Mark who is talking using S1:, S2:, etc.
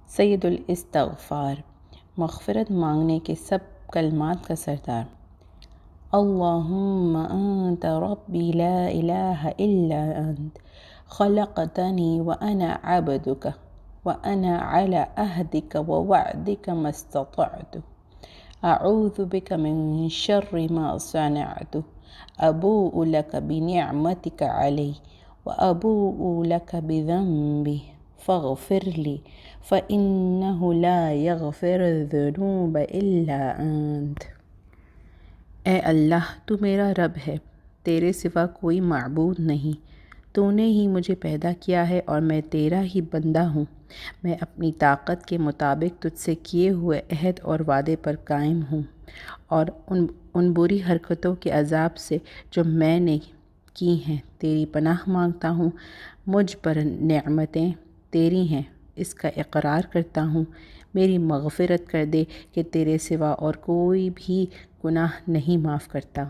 S1: سید الاستغفار، مغفرت مانگنے کے سب کلمات کا سردار۔ اللہم انت ربی لا الہ الا انت خلقتنی وانا عبدک وانا علی عہدک ووعدک ما استطعت اعوذ بک من شر ما صنعت ابوء لک بنعمتک علی وابوء لک بذنبی فاغفر لی فإنہ لا یغفر الذنوب الا انت۔ اے اللہ، تو میرا رب ہے، تیرے سوا کوئی معبود نہیں، تو نے ہی مجھے پیدا کیا ہے اور میں تیرا ہی بندہ ہوں۔ میں اپنی طاقت کے مطابق تجھ سے کیے ہوئے عہد اور وعدے پر قائم ہوں، اور ان بری حرکتوں کے عذاب سے جو میں نے کی ہیں تیری پناہ مانگتا ہوں۔ مجھ پر نعمتیں تیری ہیں، اس کا اقرار کرتا ہوں، میری مغفرت کر دے کہ تیرے سوا اور کوئی بھی گناہ نہیں معاف کرتا۔